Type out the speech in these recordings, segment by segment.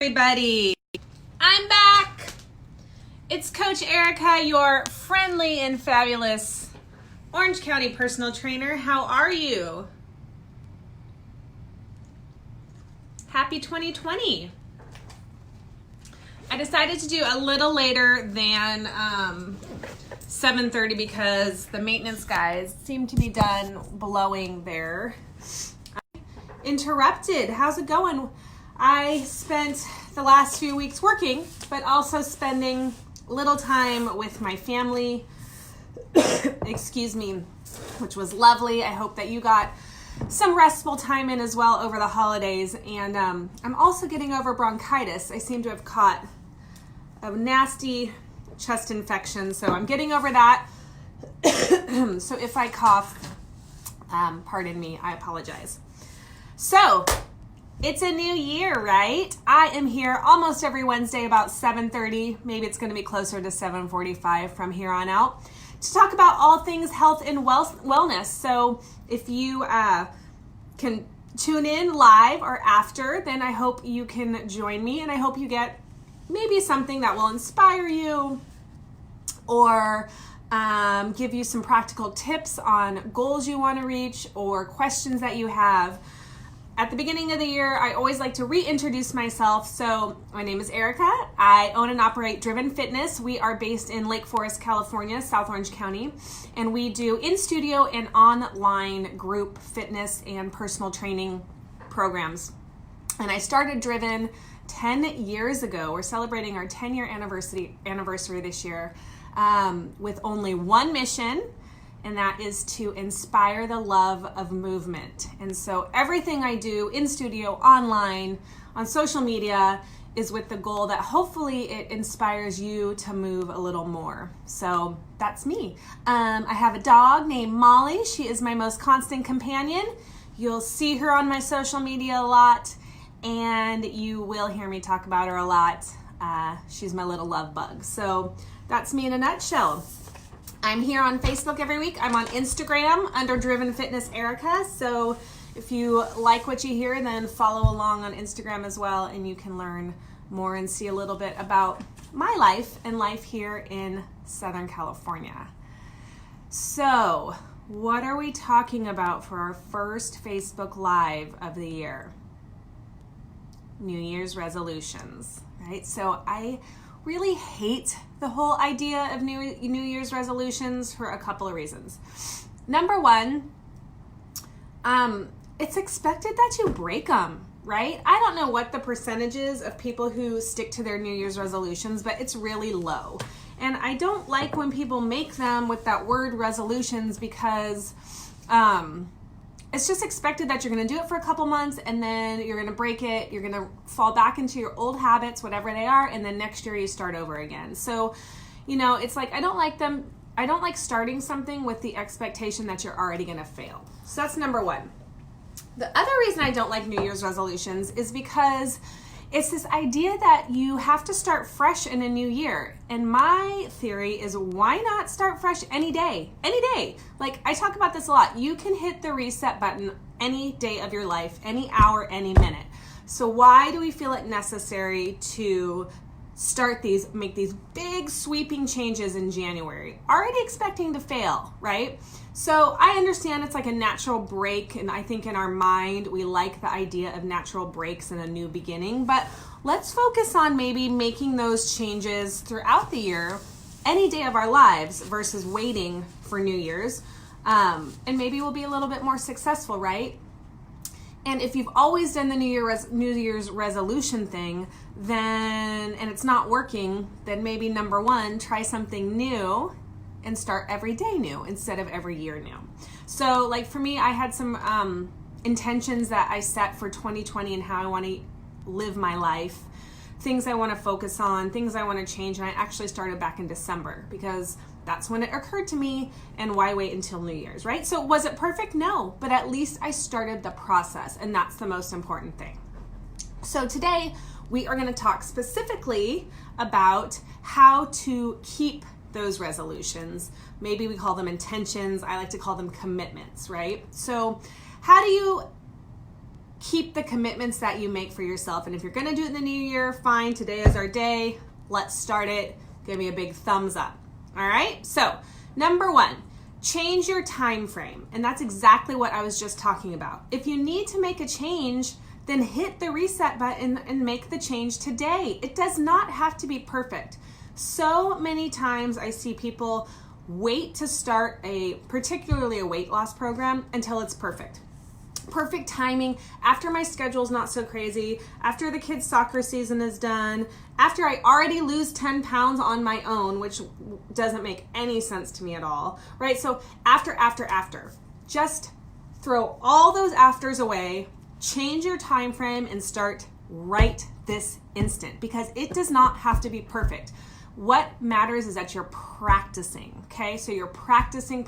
Everybody, I'm back. It's Coach Erica, your friendly and fabulous Orange County personal trainer. How are you? Happy 2020. I decided to do a little later than 7:30 because the maintenance guys seem to be done blowing their interrupted. How's it going? I spent the last few weeks working, but also spending little time with my family, excuse me, which was lovely. I hope that you got some restful time in as well over the holidays. And I'm also getting over bronchitis. I seem to have caught a nasty chest infection, so I'm getting over that. So if I cough, pardon me, I apologize. So, it's a new year, right? I am here almost every Wednesday about 7:30. Maybe it's going to be closer to 7:45 from here on out to talk about all things health and wellness. So if you can tune in live or after, then I hope you can join me, and I hope you get maybe something that will inspire you or give you some practical tips on goals you want to reach or questions that you have. At the beginning of the year, I always like to reintroduce myself. So my name is Erica. I own and operate Driven Fitness. We are based in Lake Forest, California, South Orange County, and we do in-studio and online group fitness and personal training programs. And I started Driven 10 years ago. We're celebrating our 10-year anniversary this year with only one mission, and that is to inspire the love of movement. And so everything I do in studio, online, on social media is with the goal that hopefully it inspires you to move a little more. So that's me. I have a dog named Molly. She is my most constant companion. You'll see her on my social media a lot, and you will hear me talk about her a lot. She's my little love bug. So that's me in a nutshell. I'm here on Facebook every week. I'm on Instagram under Driven Fitness Erica. So if you like what you hear, then follow along on Instagram as well, and you can learn more and see a little bit about my life and life here in Southern California. So what are we talking about for our first Facebook Live of the year? New Year's resolutions, right? So I really hate the whole idea of New Year's resolutions for a couple of reasons. Number one, it's expected that you break them, right? I don't know what the percentage is of people who stick to their New Year's resolutions, but it's really low. And I don't like when people make them with that word resolutions because it's just expected that you're going to do it for a couple months and then you're going to break it. You're going to fall back into your old habits, whatever they are, and then next year you start over again. So, it's like I don't like starting something with the expectation that you're already going to fail. So that's number one. The other reason I don't like New Year's resolutions is because it's this idea that you have to start fresh in a new year. And my theory is, why not start fresh any day? Any day. Like, I talk about this a lot. You can hit the reset button any day of your life, any hour, any minute. So why do we feel it necessary to make these big sweeping changes in January? Already expecting to fail, right? So I understand it's like a natural break, and I think in our mind we like the idea of natural breaks and a new beginning, but let's focus on maybe making those changes throughout the year, any day of our lives, versus waiting for New Year's, and maybe we'll be a little bit more successful, right? And if you've always done the New Year's resolution thing, and it's not working, then maybe number one, try something new and start every day new instead of every year new. So like for me, I had some intentions that I set for 2020 and how I want to live my life, things I want to focus on, things I want to change. And I actually started back in December because that's when it occurred to me, and why wait until New Year's, right? So was it perfect? No, but at least I started the process, and that's the most important thing. So today we are going to talk specifically about how to keep those resolutions. Maybe we call them intentions. I like to call them commitments, right? So how do you keep the commitments that you make for yourself. And if you're gonna do it in the new year, fine, today is our day. Let's start it. Give me a big thumbs up. All right, so number 1, change your time frame. And that's exactly what I was just talking about. If you need to make a change, then hit the reset button and make the change today. It does not have to be perfect. So many times I see people wait to start particularly a weight loss program until it's perfect. Perfect timing, after my schedule's not so crazy, after the kids' soccer season is done, after I already lose 10 pounds on my own, which doesn't make any sense to me at all, right? So after. Just throw all those afters away, change your time frame, and start right this instant, because it does not have to be perfect. What matters is that you're practicing, okay? So you're practicing.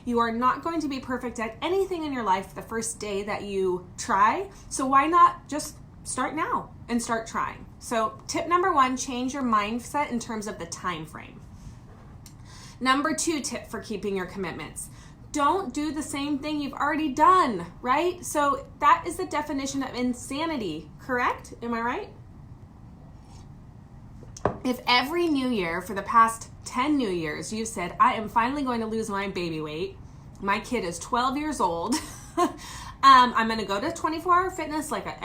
You are not going to be perfect at anything in your life the first day that you try. So why not just start now and start trying? So tip number 1, change your mindset in terms of the time frame. Number 2 tip for keeping your commitments. Don't do the same thing you've already done, right? So that is the definition of insanity, correct? Am I right? If every new year for the past 10 new years you've said, I am finally going to lose my baby weight, my kid is 12 years old, I'm going to go to 24-hour fitness like I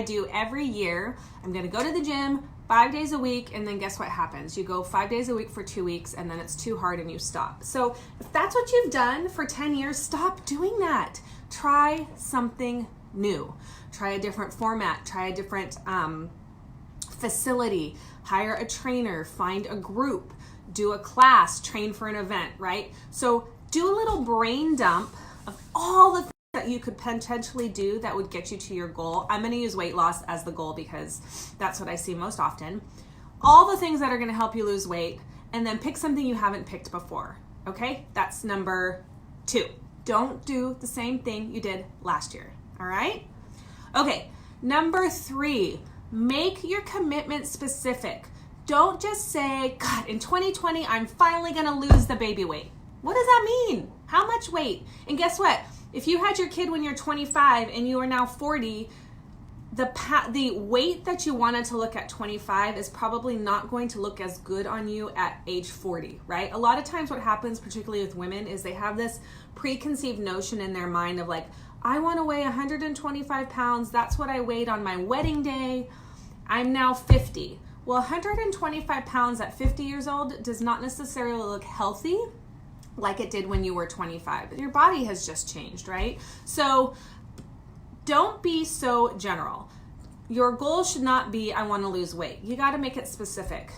do every year. I'm going to go to the gym 5 days a week, and then guess what happens? You go 5 days a week for 2 weeks, and then it's too hard and you stop. So if that's what you've done for 10 years, stop doing that. Try something new. Try a different format. Try a different facility, hire a trainer, find a group, do a class, train for an event, right? So do a little brain dump of all the things that you could potentially do that would get you to your goal. I'm going to use weight loss as the goal because that's what I see most often. All the things that are going to help you lose weight, and then pick something you haven't picked before, okay? That's number 2. Don't do the same thing you did last year, all right? Okay, number 3, make your commitment specific. Don't just say, God, in 2020, I'm finally gonna lose the baby weight. What does that mean? How much weight? And guess what? If you had your kid when you're 25 and you are now 40, the weight that you wanted to look at 25 is probably not going to look as good on you at age 40, right? A lot of times what happens, particularly with women, is they have this preconceived notion in their mind of like, I want to weigh 125 pounds. That's what I weighed on my wedding day. I'm now 50. Well, 125 pounds at 50 years old does not necessarily look healthy like it did when you were 25. Your body has just changed, right? So don't be so general. Your goal should not be, I want to lose weight. You got to make it specific.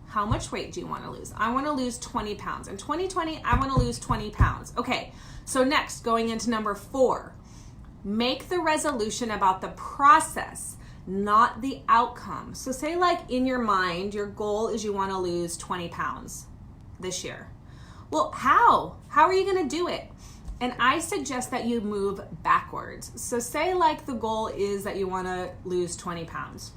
How much weight do you want to lose? I want to lose 20 pounds. In 2020, I want to lose 20 pounds. Okay, so next, going into number 4. Make the resolution about the process, not the outcome. So say like in your mind, your goal is you want to lose 20 pounds this year. Well, how? How are you going to do it? And I suggest that you move backwards. So say like the goal is that you want to lose 20 pounds.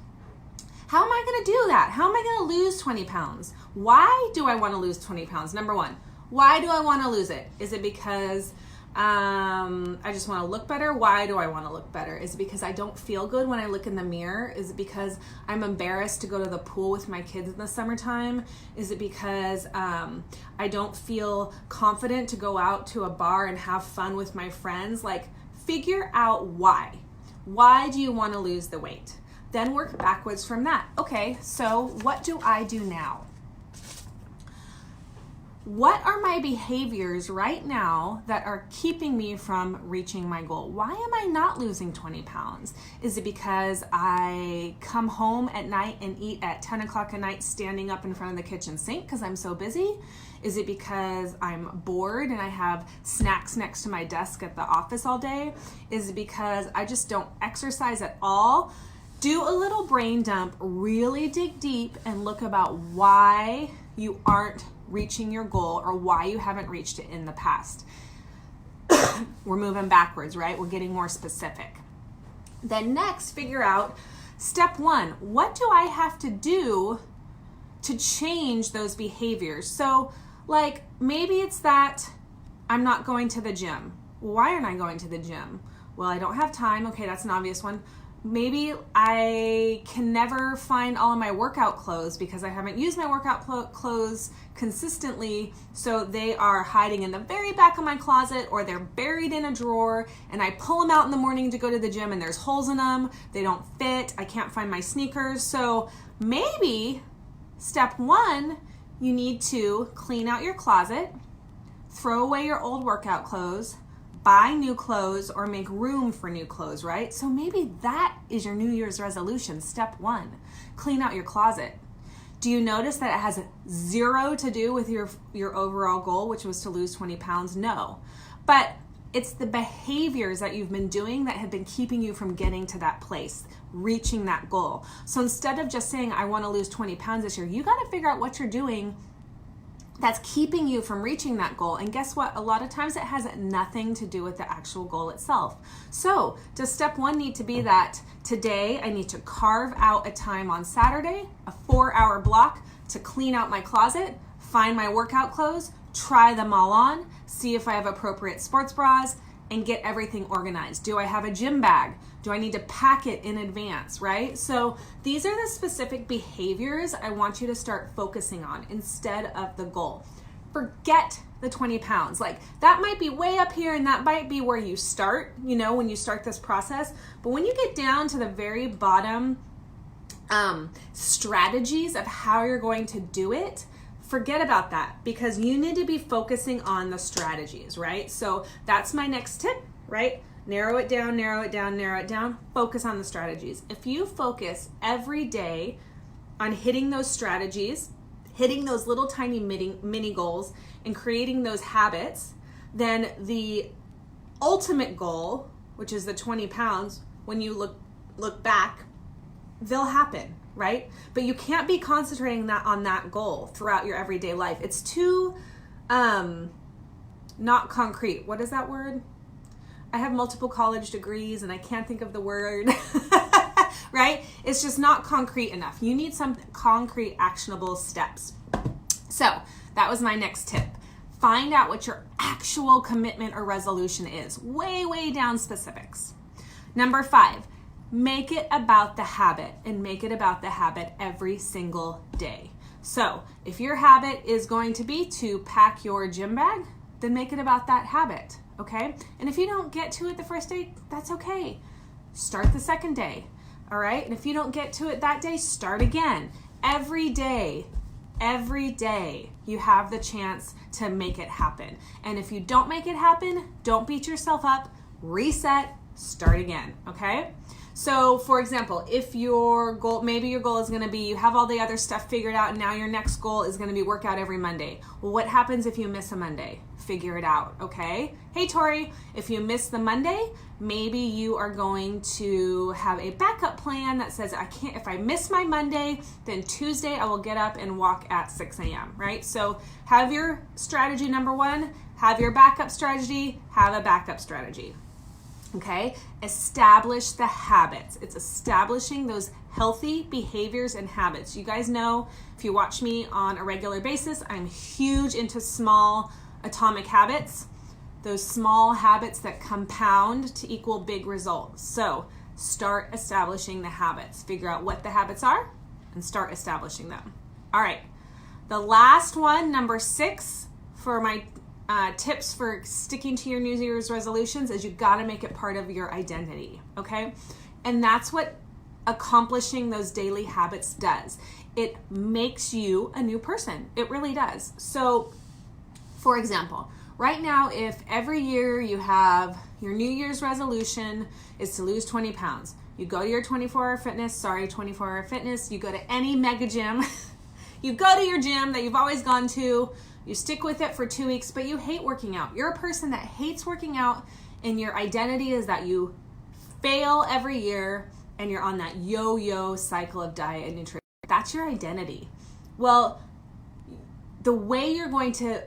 How am I going to do that? How am I going to lose 20 pounds? Why do I want to lose 20 pounds? Number 1, why do I want to lose it? Is it because I just want to look better? Why do I want to look better? Is it because I don't feel good when I look in the mirror? Is it because I'm embarrassed to go to the pool with my kids in the summertime? Is it because I don't feel confident to go out to a bar and have fun with my friends? Like, figure out why. Why do you want to lose the weight? Then work backwards from that. Okay, so what do I do now? What are my behaviors right now that are keeping me from reaching my goal? Why am I not losing 20 pounds? Is it because I come home at night and eat at 10 o'clock at night standing up in front of the kitchen sink because I'm so busy? Is it because I'm bored and I have snacks next to my desk at the office all day? Is it because I just don't exercise at all? Do a little brain dump, really dig deep and look about why you aren't reaching your goal or why you haven't reached it in the past. We're moving backwards, right? We're getting more specific. Then next, figure out step 1. What do I have to do to change those behaviors? So like maybe it's that I'm not going to the gym. Why aren't I going to the gym? Well, I don't have time. Okay, that's an obvious one. Maybe I can never find all of my workout clothes because I haven't used my workout clothes consistently, so they are hiding in the very back of my closet, or they're buried in a drawer, and I pull them out in the morning to go to the gym and there's holes in them, they don't fit, I can't find my sneakers. So maybe step one, you need to clean out your closet, throw away your old workout clothes, buy new clothes, or make room for new clothes, right? So maybe that is your New Year's resolution. Step one, clean out your closet. Do you notice that it has zero to do with your overall goal, which was to lose 20 pounds? No. But it's the behaviors that you've been doing that have been keeping you from getting to that place, reaching that goal. So instead of just saying, I want to lose 20 pounds this year, you got to figure out what you're doing that's keeping you from reaching that goal. And guess what? A lot of times it has nothing to do with the actual goal itself. So does step one need to be that today I need to carve out a time on Saturday, a 4-hour block, to clean out my closet, find my workout clothes, try them all on, see if I have appropriate sports bras, and get everything organized? Do I have a gym bag? Do I need to pack it in advance, right? So these are the specific behaviors I want you to start focusing on instead of the goal. Forget the 20 pounds. Like, that might be way up here and that might be where you start, when you start this process. But when you get down to the very bottom strategies of how you're going to do it, forget about that, because you need to be focusing on the strategies, right? So that's my next tip, right? Narrow it down, narrow it down, narrow it down. Focus on the strategies. If you focus every day on hitting those strategies, hitting those little tiny mini goals, and creating those habits, then the ultimate goal, which is the 20 pounds, when you look back, they'll happen, right? But you can't be concentrating on that goal throughout your everyday life. It's too not concrete. What is that word? I have multiple college degrees and I can't think of the word, right? It's just not concrete enough. You need some concrete, actionable steps. So that was my next tip. Find out what your actual commitment or resolution is. Way down specifics. Number 5, make it about the habit, and make it about the habit every single day. So if your habit is going to be to pack your gym bag, then make it about that habit, okay? And if you don't get to it the first day, that's okay. Start the second day, all right? And if you don't get to it that day, start again. Every day, you have the chance to make it happen. And if you don't make it happen, don't beat yourself up, reset, start again, okay? So for example, if maybe your goal is going to be, you have all the other stuff figured out and now your next goal is going to be work out every Monday. Well, what happens if you miss a Monday? Figure it out, okay? Hey Tori, if you miss the Monday, maybe you are going to have a backup plan that says, if I miss my Monday, then Tuesday I will get up and walk at 6 a.m., right? So have your strategy number 1, have your backup strategy, have a backup strategy. Okay, establish the habits. It's establishing those healthy behaviors and habits. You guys know, if you watch me on a regular basis, I'm huge into small atomic habits, those small habits that compound to equal big results. So start establishing the habits. Figure out what the habits are and start establishing them. All right, the last one, number 6, for my tips for sticking to your New Year's resolutions is you got to make it part of your identity, okay? And that's what accomplishing those daily habits does. It makes you a new person. It really does. So, for example, right now, if every year you have your New Year's resolution is to lose 20 pounds, you go to your 24-hour fitness, you go to any mega gym, you go to your gym that you've always gone to, you stick with it for 2 weeks, but you hate working out. You're a person that hates working out, and your identity is that you fail every year and you're on that yo-yo cycle of diet and nutrition. That's your identity. Well, the way you're going to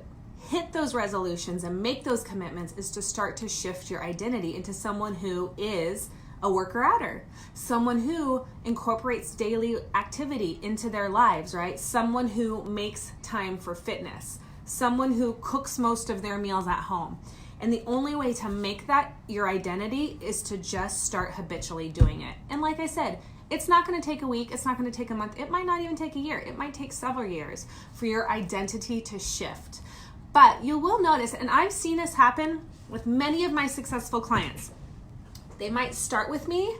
hit those resolutions and make those commitments is to start to shift your identity into someone who is a worker-outer, someone who incorporates daily activity into their lives, right? Someone who makes time for fitness, someone who cooks most of their meals at home. And the only way to make that your identity is to just start habitually doing it. And like I said, it's not going to take a week. It's not going to take a month. It might not even take a year. It might take several years for your identity to shift. But you will notice, and I've seen this happen with many of my successful clients. They might start with me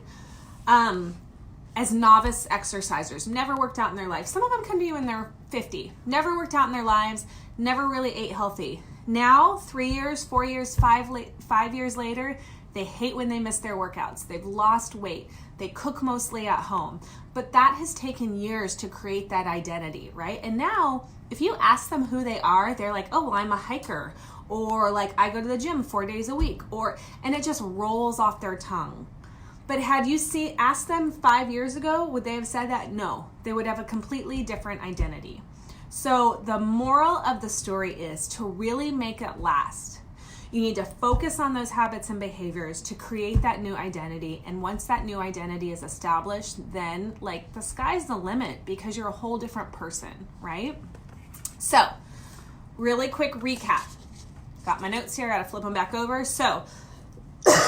as novice exercisers, never worked out in their life. Some of them can be when they're 50, never worked out in their lives, never really ate healthy. Now, 3 years, 4 years, 5 years later, they hate when they miss their workouts. They've lost weight. They cook mostly at home. But that has taken years to create that identity, right? And now, if you ask them who they are, they're like, oh, well, I'm a hiker. Or like, I go to the gym 4 days a week. And it just rolls off their tongue. But had you asked them 5 years ago, would they have said that? No, they would have a completely different identity. So the moral of the story is to really make it last. You need to focus on those habits and behaviors to create that new identity. And once that new identity is established, then like the sky's the limit because you're a whole different person, right? So really quick recap. Got my notes here, gotta flip them back over. So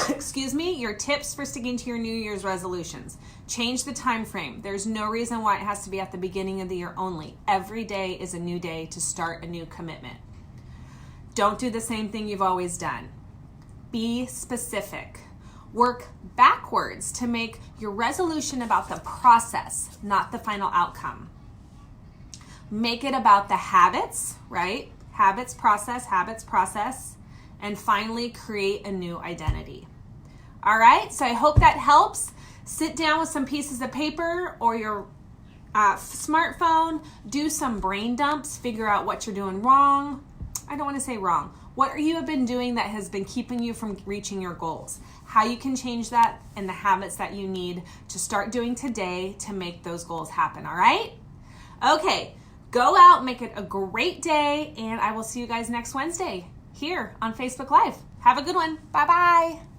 excuse me, your tips for sticking to your New Year's resolutions. Change the time frame. There's no reason why it has to be at the beginning of the year only. Every day is a new day to start a new commitment. Don't do the same thing you've always done. Be specific. Work backwards to make your resolution about the process, not the final outcome. Make it about the habits, right? Habits, process. And finally, create a new identity. All right, so I hope that helps. Sit down with some pieces of paper or your smartphone, do some brain dumps, figure out what you're doing wrong. I don't want to say wrong. What you have been doing that has been keeping you from reaching your goals? How you can change that and the habits that you need to start doing today to make those goals happen, all right? Okay, go out, make it a great day, and I will see you guys next Wednesday here on Facebook Live. Have a good one. Bye-bye.